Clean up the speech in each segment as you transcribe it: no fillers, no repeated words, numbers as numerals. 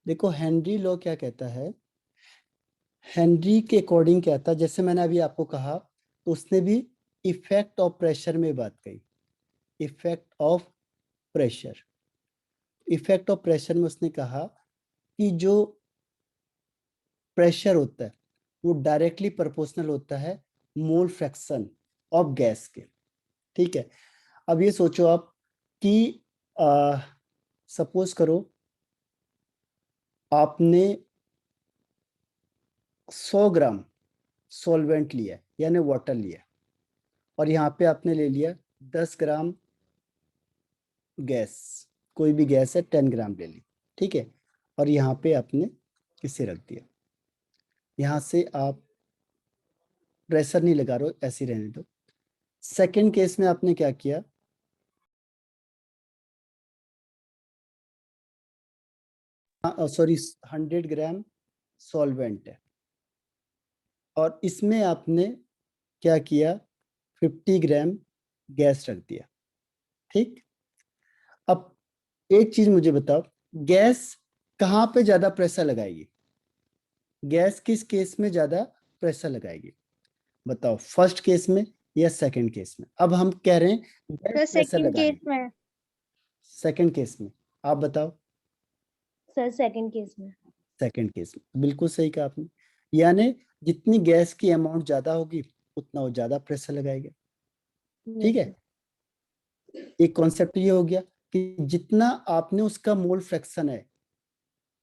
देखो Henry law क्या कहता है, हेनरी के अकॉर्डिंग कहता है, जैसे मैंने अभी आपको कहा, तो उसने भी इफेक्ट ऑफ प्रेशर में बात कही। Effect of pressure, effect of pressure में उसने कहा कि जो प्रेशर होता है वो डायरेक्टली प्रोपोर्शनल होता है मोल फ्रैक्शन ऑफ गैस के। ठीक है, अब ये सोचो आप कि सपोज करो आपने 100 ग्राम सॉल्वेंट लिया यानी वाटर लिया, और यहाँ पे आपने ले लिया 10 ग्राम गैस, कोई भी गैस है 10 ग्राम ले ली। ठीक है, और यहाँ पे आपने इसे रख दिया। यहाँ से आप प्रेशर नहीं लगा रहे हो, ऐसे ही रहने दो। सेकंड केस में आपने क्या किया, सॉरी 100 ग्राम सॉल्वेंट है और इसमें आपने क्या किया, 50 ग्राम गैस रख दिया। ठीक, अब एक चीज मुझे बताओ, गैस कहाँ पे ज्यादा प्रेशर लगाएगी, गैस किस केस में ज्यादा प्रेशर लगाएगी बताओ, फर्स्ट केस में या सेकंड केस में? अब हम कह रहे हैं गैस प्रेशर सेकंड केस लगाएगी, में। सेकंड केस में। आप बताओ। सर सेकंड केस में। सेकंड केस में, बिल्कुल सही कहा आपने। यानी जितनी गैस की अमाउंट ज्यादा होगी उतना वो ज्यादा प्रेशर लगाएगा। ठीक है, एक कॉन्सेप्ट ये हो गया कि जितना आपने उसका मोल फ्रैक्शन है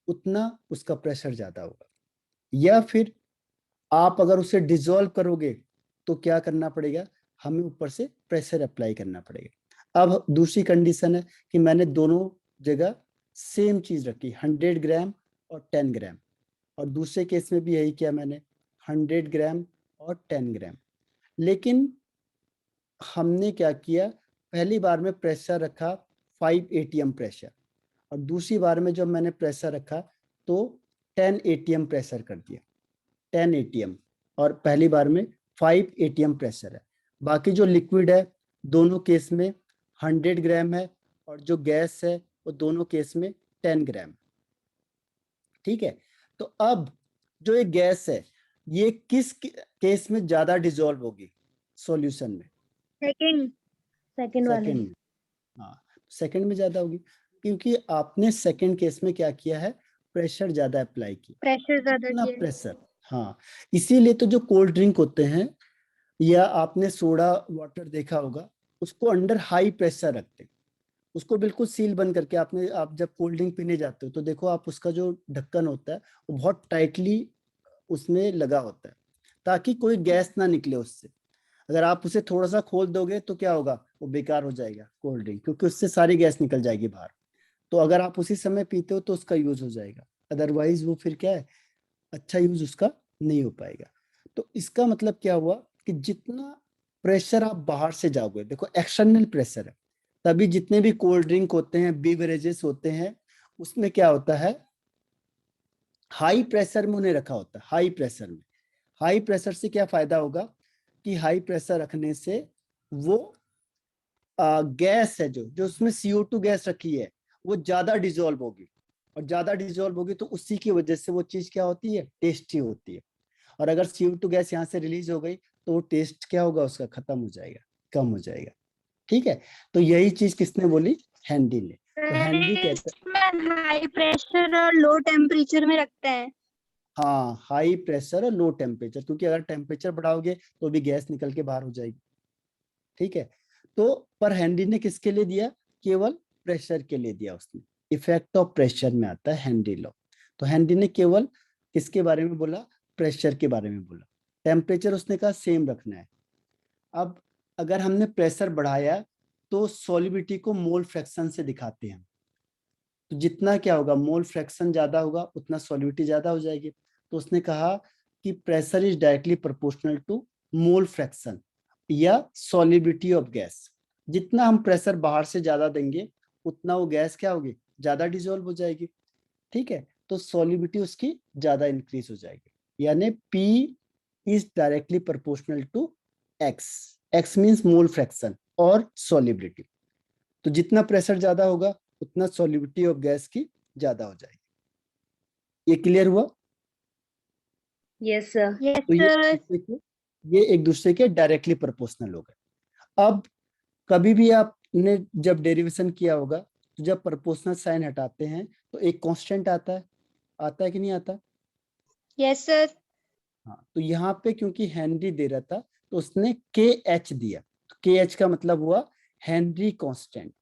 उतना उसका प्रेशर ज्यादा होगा। या फिर आप अगर उसे डिसॉल्व करोगे तो क्या करना पड़ेगा, हमें ऊपर से प्रेशर अप्लाई करना पड़ेगा। अब दूसरी कंडीशन है कि मैंने दोनों जगह सेम चीज रखी, 100 ग्राम और 10 ग्राम, और दूसरे केस में भी यही किया मैंने, 100 ग्राम और 10 ग्राम। लेकिन हमने क्या किया, पहली बार में प्रेशर रखा 5 एटीएम प्रेशर, और दूसरी बार में जब मैंने प्रेशर रखा तो 10 एटीएम प्रेशर कर दिया, 10 एटीएम, और पहली बार में 5 एटीएम प्रेशर है। बाकी जो लिक्विड है दोनों केस में 100 ग्राम है, और जो गैस है वो दोनों केस में 10 ग्राम। ठीक है, तो अब जो ये गैस है ये किस केस में ज्यादा डिसॉल्व होगी सॉल्यूशन में? सेकंड, सेकंड वाले। सेकंड में। हाँ, सेकंड में ज्यादा होगी क्योंकि आपने सेकंड केस में क्या किया है, प्रेशर ज्यादा अप्लाई किया। प्रेशर ज्यादा कितना किया। प्रेशर, हाँ, इसीलिए तो जो कोल्ड ड्रिंक होते हैं या आपने सोडा वाटर देखा होगा, उसको अंडर हाई प्रेशर रखते हैं, उसको बिल्कुल सील बंद करके। आप जब कोल्ड ड्रिंक पीने जाते हो तो देखो आप, उसका जो ढक्कन होता है वो बहुत टाइटली उसमें लगा होता है ताकि कोई गैस ना निकले उससे। अगर आप उसे थोड़ा सा खोल दोगे तो क्या होगा, वो बेकार हो जाएगा कोल्ड ड्रिंक, क्योंकि उससे सारी गैस निकल जाएगी बाहर। तो अगर आप उसी समय पीते हो तो उसका यूज हो जाएगा, अदरवाइज वो फिर क्या है, अच्छा यूज उसका नहीं हो पाएगा। तो इसका मतलब क्या हुआ कि जितना प्रेशर आप बाहर से जाओगे, देखो एक्सटर्नल प्रेशर है, तभी जितने भी कोल्ड ड्रिंक होते हैं, बीवरेजेस होते हैं, उसमें क्या होता है, हाई प्रेशर में उन्हें रखा होता है, हाई प्रेशर में। हाई प्रेशर से क्या फायदा होगा कि हाई प्रेशर रखने से वो गैस है जो जो उसमें CO2 गैस रखी है वो ज्यादा डिजोल्व होगी, और ज्यादा डिजोल्व होगी तो उसी की वजह से वो चीज क्या होती है, टेस्टी होती है। और अगर CO2 गैस यहाँ से रिलीज हो गई तो वो टेस्ट क्या होगा उसका, खत्म हो जाएगा, कम हो जाएगा। ठीक है, तो यही चीज किसने बोली, हैंडी ने। तो हैंडी कहता है, इसमें हाई प्रेशर और लो टेम्परेचर में रखते हैं। हाँ, हाई प्रेशर और लो टेम्परेचर, क्योंकि अगर टेम्परेचर बढ़ाओगे तो भी गैस निकल के बाहर हो जाएगी। ठीक है, तो पर हेनरी ने किसके लिए दिया, केवल प्रेशर के लिए दिया उसने, इफेक्ट ऑफ प्रेशर में आता है हेनरी लॉ। तो हेनरी ने केवल किसके बारे में बोला, प्रेशर के बारे में बोला। टेम्परेचर उसने कहा सेम रखना है। अब अगर हमने प्रेशर बढ़ाया तो सॉल्युबिलिटी को मोल फ्रैक्शन से दिखाते हैं, तो जितना क्या होगा, मोल फ्रैक्शन ज्यादा होगा उतना सॉल्युबिलिटी ज्यादा हो जाएगी। तो उसने कहा कि pressure is directly proportional to mole fraction या सॉल्युबिलिटी ऑफ गैस। जितना हम प्रेशर बाहर से ज्यादा देंगे उतना वो गैस क्या होगी, ज्यादा डिसॉल्व हो जाएगी। ठीक है, तो सॉल्युबिलिटी उसकी ज्यादा इंक्रीज हो जाएगी, यानी P is directly proportional to X। X means mole fraction और सॉल्युबिलिटी। तो जितना प्रेशर ज्यादा होगा उतना सॉल्युबिलिटी ऑफ गैस की ज्यादा हो जाएगी। ये क्लियर हुआ? Yes sir. यस तो सर। ये एक दूसरे के डायरेक्टली प्रोपोर्शनल हो गए। अब कभी भी आपने जब डेरिवेशन किया होगा तो जब प्रोपोर्शनल साइन हटाते हैं तो एक कांस्टेंट आता है कि नहीं आता? Yes sir. हाँ, तो यहाँ पे क्योंकि हेनरी दे रहा था तो उसने के एच दिया। तो के एच का मतलब हुआ हेनरी कांस्टेंट।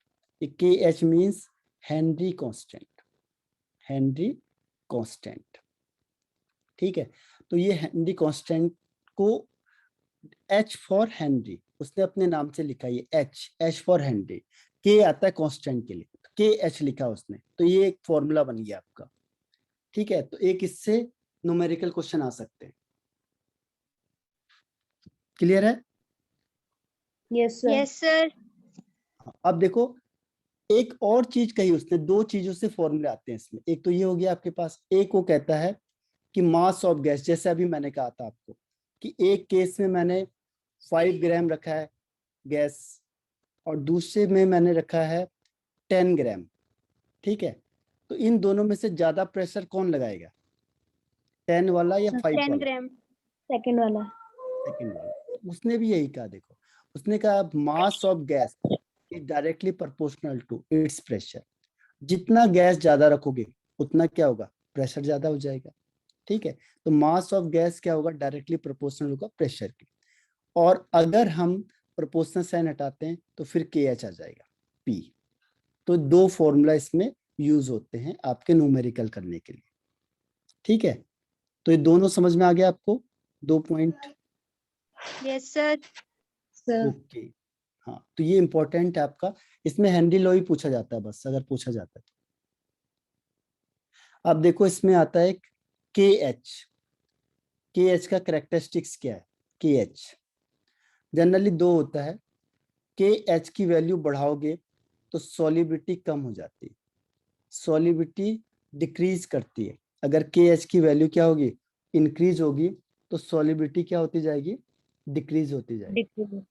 के H means Henry constant, Henry constant. ठीक है, तो ये हेनरी कांस्टेंट को एच फॉर हेनरी उसने अपने नाम से लिखा, ये एच फॉर हेनरी। के आता है कांस्टेंट के लिए, के एच लिखा उसने, तो ये एक फॉर्मूला बन गया आपका। ठीक है, तो एक इससे न्यूमेरिकल क्वेश्चन आ सकते हैं। क्लियर है? Yes sir. Yes sir. अब देखो, एक और चीज कही उसने, दो चीजों से फॉर्मूले आते हैं इसमें। एक तो ये हो गया आपके पास, एक वो कहता है कि मास ऑफ गैस, जैसे अभी मैंने कहा था आपको कि एक केस में मैंने 5 ग्राम रखा है गैस और दूसरे में मैंने रखा है 10 ग्राम। ठीक है, तो इन दोनों में से ज्यादा प्रेशर कौन लगाएगा, 10 वाला या 5 10 वाला? ग्राम। सेकंड वाला। सेकंड वाला। तो उसने भी यही कहा, देखो उसने कहा mass of gas is directly proportional to its pressure. जितना गैस ज्यादा रखोगे उतना क्या होगा, प्रेशर ज्यादा हो जाएगा। ठीक है, तो मास ऑफ गैस क्या होगा, डायरेक्टली प्रोपोर्शनल होगा प्रेशर के। और अगर हम प्रोपोर्शनल साइन हटाते हैं तो फिर के एच आ जाएगा, पी। तो दो फॉर्मूला इसमें यूज होते हैं आपके न्यूमेरिकल करने के लिए। ठीक है, तो ये दोनों समझ में आ गया आपको, दो point? Yes sir. Sir okay. हाँ, तो ये इंपॉर्टेंट है आपका, इसमें हेनरी लॉ ही पूछा जाता है बस, अगर पूछा जाता है तो। अब देखो इसमें आता है के एच। के एच का कैरेक्टरिस्टिक्स क्या है? के एच जनरली दो होता है। के एच की वैल्यू बढ़ाओगे तो सॉलिबिलिटी कम हो जाती है, सॉलिबिलिटी डिक्रीज करती है। अगर के एच की वैल्यू क्या होगी, इंक्रीज होगी, तो सॉलिबिलिटी क्या होती जाएगी, डिक्रीज होती जाएगी। डिक्रीज।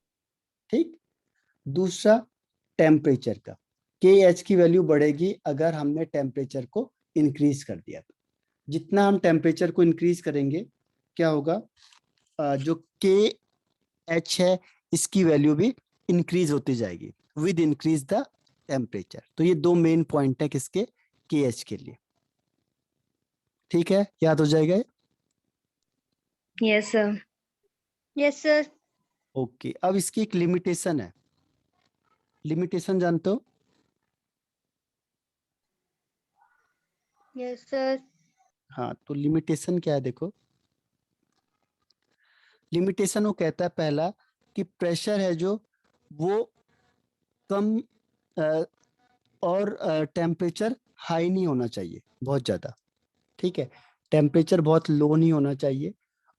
ठीक। दूसरा, टेम्परेचर का, के एच की वैल्यू बढ़ेगी अगर हमने टेम्परेचर को इंक्रीज कर दिया। तो जितना हम टेम्परेचर को इंक्रीज करेंगे क्या होगा, जो के एच है इसकी वैल्यू भी इंक्रीज होती जाएगी विद इंक्रीज द टेम्परेचर। तो ये दो मेन पॉइंट है किसके, के एच के लिए। ठीक है, याद हो जाएगा ये? Yes sir. Yes sir. Okay, अब इसकी एक लिमिटेशन है। लिमिटेशन जानते हो? Yes sir. हाँ, तो लिमिटेशन क्या है, देखो लिमिटेशन वो कहता है पहला कि प्रेशर है जो वो कम और टेम्परेचर हाई नहीं होना चाहिए बहुत ज़्यादा। ठीक है, टेम्परेचर बहुत लो नहीं होना चाहिए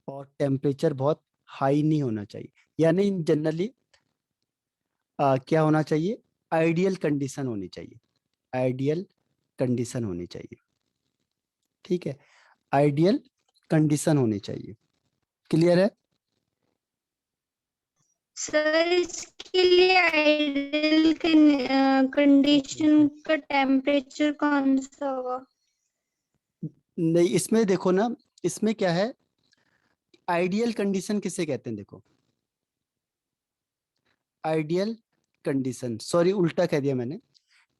और टेम्परेचर बहुत हाई नहीं होना चाहिए। यानी जनरली क्या होना चाहिए, आइडियल कंडीशन होनी चाहिए, आइडियल कंडीशन होनी चाहिए। ठीक है, आइडियल कंडीशन होनी चाहिए। क्लियर है? सर इसके लिए आइडियल कंडीशन का टेम्परेचर कौन सा होगा? नहीं, इसमें देखो ना, इसमें क्या है, आइडियल कंडीशन किसे कहते हैं, देखो आइडियल कंडीशन, सॉरी उल्टा कह दिया मैंने,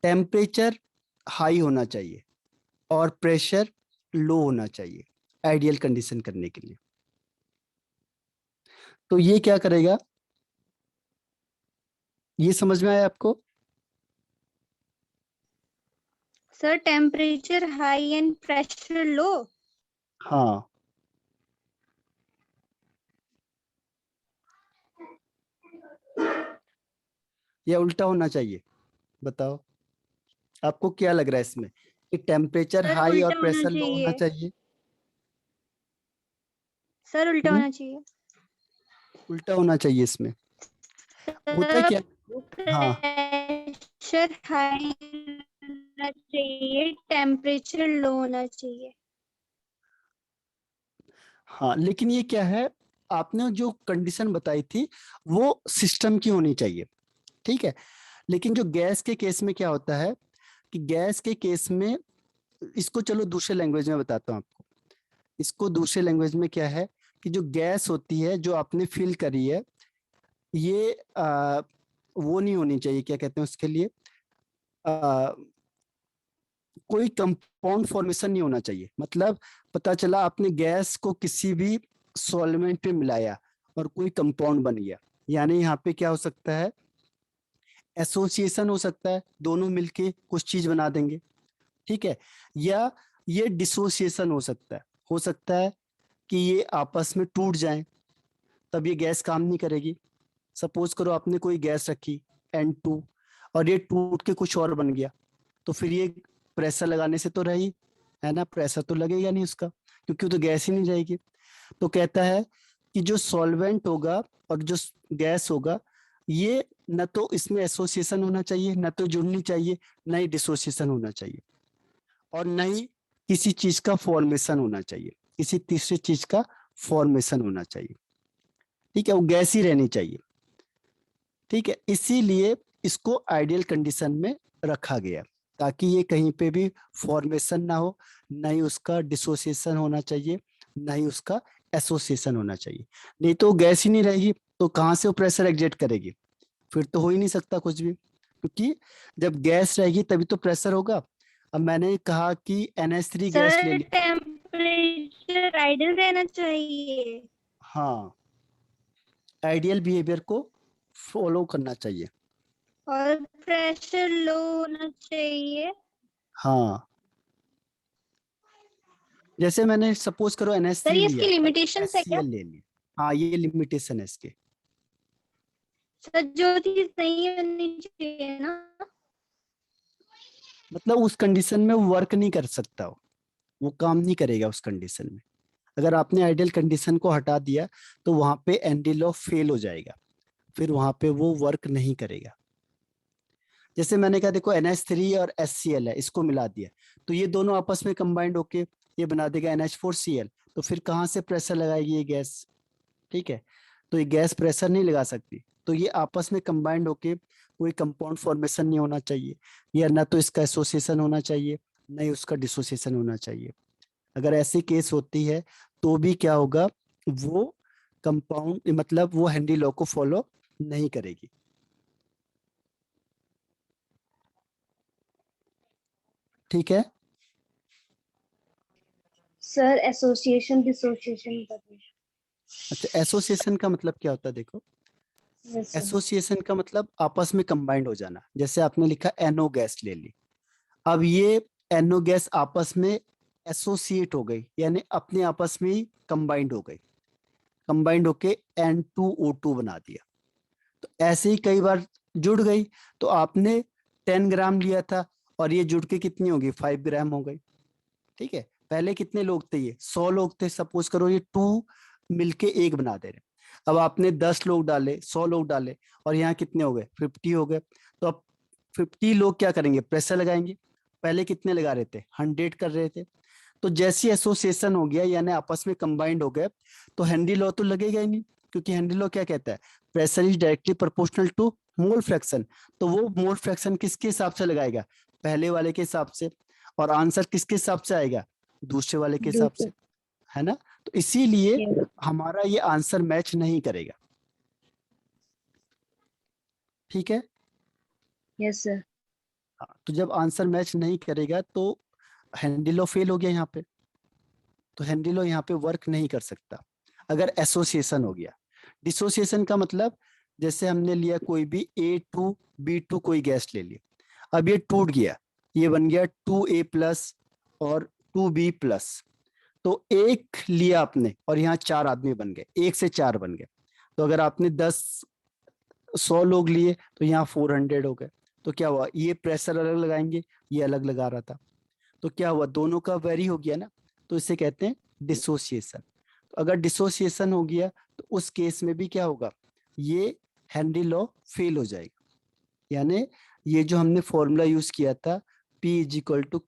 टेम्परेचर हाई होना चाहिए और प्रेशर लो होना चाहिए आइडियल कंडीशन करने के लिए। तो ये क्या करेगा, ये समझ में आया आपको? Sir temperature high and pressure low. हाँ, या उल्टा होना चाहिए, बताओ आपको क्या लग रहा है इसमें, कि टेम्परेचर सर हाई और उल्टा होना प्रेशर लो होना चाहिए। चाहिए? सर उल्टा हम्म, होना चाहिए। उल्टा होना चाहिए इसमें। होता सर क्या, हाँ प्रेशर हाई होना चाहिए, टेम्परेचर लो होना चाहिए। हाँ, लेकिन ये क्या है, आपने जो कंडीशन बताई थी वो सिस्टम की होनी चाहिए। ठीक है, लेकिन जो गैस के केस में क्या होता है कि गैस के केस में इसको चलो दूसरे लैंग्वेज में बताता हूँ आपको। इसको दूसरे लैंग्वेज में क्या है कि जो गैस होती है जो आपने फिल करी है, ये वो नहीं होनी चाहिए, क्या कहते हैं उसके लिए, कोई कंपाउंड फॉर्मेशन नहीं होना चाहिए। मतलब पता चला आपने गैस को किसी भी सॉल्वेंट में मिलाया और कोई कंपाउंड बन गया, यानी यहाँ पे क्या हो सकता है, एसोसिएशन हो सकता है, दोनों मिलके कुछ चीज बना देंगे, ठीक है। या ये डिसोसिएशन हो सकता है कि ये आपस में टूट जाएं, तब ये गैस काम नहीं करेगी। सपोज करो आपने कोई गैस रखी N2 और ये टूट के कुछ और बन गया, तो फिर ये प्रेशर लगाने से तो रही है ना, प्रेशर तो लगेगा नहीं उसका, क्योंकि वो तो गैस ही नहीं जाएगी। तो कहता है कि जो सॉल्वेंट होगा और जो गैस होगा, ये न तो इसमें एसोसिएशन होना चाहिए, न तो जुड़नी चाहिए, न ही डिसोसिएशन होना चाहिए, और न ही किसी चीज का फॉर्मेशन होना चाहिए, किसी तीसरी चीज का फॉर्मेशन होना चाहिए, ठीक है। वो गैस ही रहनी चाहिए, ठीक है। इसीलिए इसको आइडियल कंडीशन में रखा गया, ताकि ये कहीं पे भी फॉर्मेशन ना हो, ना ही उसका डिसोसिएशन होना चाहिए, ना ही उसका एसोसिएशन होना चाहिए। नहीं तो गैस ही नहीं रहेगी तो कहाँ से वो प्रेशर एग्जर्ट करेगी, फिर तो हो ही नहीं सकता कुछ भी, क्योंकि जब गैस रहेगी तभी तो प्रेशर होगा। अब मैंने कहा कि NH3 गैस ले सर ली, टेम्परेचर आइडियल रहना चाहिए। हाँ, आइडियल बिहेवियर को फॉलो करना चाहिए, और प्रेशर लो होना चाहिए। हाँ। जैसे मैंने सपोज करो सर NH3 ये लिया इसकी और लिमिटेशंस है क्या? HCl ले लिया, हाँ ये लिमिटेशन है इसके। सर जो चीज नहीं होनी चाहिए ना। मतलब उस कंडीशन में वो वर्क नहीं कर सकता, वो काम नहीं करेगा उस कंडीशन में। अगर आपने आइडियल कंडीशन को हटा दिया तो वहां पे एंडी लॉ फेल हो जाएगा, फिर वहां पे वो वर्क नहीं करेगा। जैसे मैंने कहा देखो NH3 और HCl है, इसको मिला दिया तो ये दोनों आपस में कंबाइंड होके ये बना देगा NH4Cl, तो फिर कहाँ से प्रेशर लगाएगी ये गैस, ठीक है। तो ये गैस प्रेशर नहीं लगा सकती, तो ये आपस में कंबाइंड होके कोई कंपाउंड फॉर्मेशन नहीं होना चाहिए, या ना तो इसका एसोसिएशन होना चाहिए, ना ही उसका डिसोसिएशन होना चाहिए। अगर ऐसी केस होती है तो भी क्या होगा, वो कंपाउंड मतलब वो हेनरी लॉ को फॉलो नहीं करेगी। ठीक है। सर एसोसिएशन डिसोसिएशन बताइए। अच्छा, एसोसिएशन का मतलब क्या होता है, देखो यस सर। एसोसिएशन का मतलब आपस में कंबाइंड हो जाना। जैसे आपने लिखा NO गैस ले ली, अब ये NO गैस आपस में एसोसिएट हो गई, यानी अपने आपस में ही कंबाइंड हो गई, कंबाइंड होके N2O2 बना दिया। तो ऐसे ही कई बार जुड़ गई, तो आपने 10 ग्राम लिया था और ये जुड़ के कितनी होगी, 5 ग्राम हो गई, ठीक है। पहले कितने लोग थे, ये 100 लोग थे, सपोज करो ये 2 मिलके एक बना दे रहे। अब आपने 10 लोग डाले, 100 लोग डाले, और यहाँ कितने हो गए, 50 हो गए। तो अब 50 लोग क्या करेंगे, प्रेशर लगाएंगे। पहले कितने लगा रहे थे, 100 कर रहे थे। तो जैसी एसोसिएशन हो गया, यानी आपस में कंबाइंड हो गए, तो हेनरी लॉ तो लगेगा ही नहीं, क्योंकि हेनरी लॉ क्या कहता है, pressure is directly proportional to mole fraction. तो वो मोल फ्रैक्शन किसके हिसाब से लगाएगा, पहले वाले के हिसाब से, और आंसर किसके हिसाब से आएगा, दूसरे वाले के हिसाब दूसरे। से, है ना। तो इसीलिए यस। हमारा ये आंसर मैच नहीं करेगा, ठीक है। Yes sir. हाँ, तो जब आंसर मैच नहीं करेगा तो हेनरी लॉ फेल हो गया यहाँ पे, तो हेनरी लॉ यहाँ पे वर्क नहीं कर सकता अगर एसोसिएशन हो गया। डिसोसिएशन का मतलब, जैसे हमने लिया कोई भी A2B2 कोई गैस ले ली, अब ये टूट गया, ये बन गया 2A+ और 2B+। तो एक लिया आपने और यहाँ 4 आदमी बन गए, 1 से 4 बन गए। तो अगर आपने 100 लोग लिए तो यहाँ 400 हो गए। तो क्या हुआ, ये प्रेशर अलग लगाएंगे, ये अलग लगा रहा था, तो क्या हुआ, दोनों का वेरी हो गया ना, तो इसे कहते हैं डिसोसिएशन। तो अगर डिसोसिएशन हो गया तो उस केस में भी क्या होगा, ये हेनरी लॉ फेल हो जाएगा, यानी ये जो हमने फॉर्मूला यूज किया था P =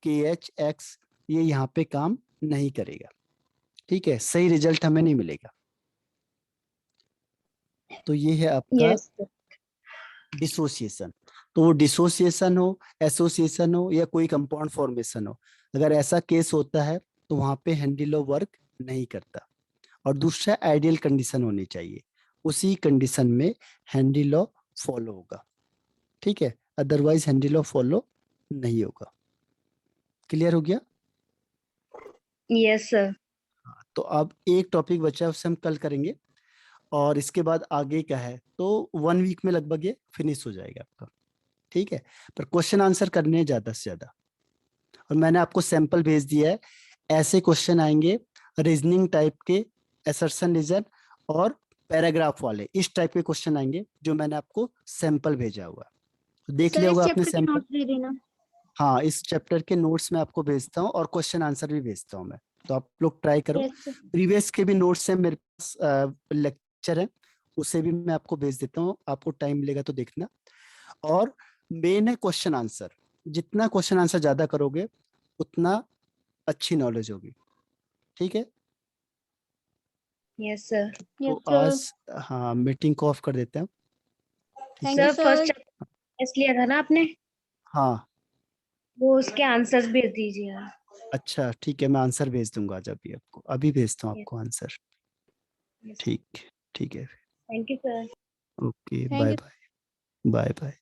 KH(x), ये यहाँ पे काम नहीं करेगा, ठीक है, सही रिजल्ट हमें नहीं मिलेगा। तो ये है आपका यस सर। डिसोसिएशन। तो वो डिसोसिएशन हो, एसोसिएशन हो या कोई कंपाउंड फॉर्मेशन हो, अगर ऐसा केस होता है तो वहां पे हेनरी लॉ वर्क नहीं करता। और दूसरा आइडियल कंडीशन होनी चाहिए, उसी कंडीशन में हेनरी लॉ फॉलो होगा, ठीक है, अदरवाइज हेनरी लॉ फॉलो नहीं होगा। क्लियर हो गया? Yes sir. तो अब एक टॉपिक बचा है, उससे हम कल करेंगे, और इसके बाद आगे क्या है तो 1 वीक में लगभग ये फिनिश हो जाएगा आपका, ठीक है। पर क्वेश्चन आंसर करने हैं ज्यादा से ज्यादा, और मैंने आपको सैंपल भेज दिया है। ऐसे क्वेश्चन आएंगे रीजनिंग टाइप के, असर्शन रीजन और पैराग्राफ वाले, इस टाइप के क्वेश्चन आएंगे जो मैंने आपको सैंपल भेजा हुआ है। तो देख सर लिया इस होगा आपने चैप्टर के सैंपल। नोट्स दे देना। हाँ, इस चैप्टर के नोट्स मैं आपको भेजता हूँ और क्वेश्चन आंसर भी भेजता हूँ मैं, तो आप लोग ट्राई करो। Yes sir. प्रीवियस के भी नोट्स हैं मेरे पास, लेक्चर है, उसे भी मैं आपको भेज देता हूँ, आपको टाइम मिलेगा तो देखना। और मेन है क्वेश्चन आंसर, जितना क्वेश्चन आंसर ज्यादा करोगे उतना अच्छी नॉलेज होगी, ठीक है। Yes sir. तो यस सर। आज हाँ मीटिंग को ऑफ कर देते हैं, ठीक थैंक है। You sir first sir. Test लिया था ना आपने, हाँ वो उसके आंसर्स भेज दीजिए। अच्छा ठीक है, मैं आंसर भेज दूंगा आज, अभी आपको अभी भेजता हूँ आपको आंसर, यस। ठीक ठीक है। Thank you sir. Okay, thank bye you. Bye, bye bye.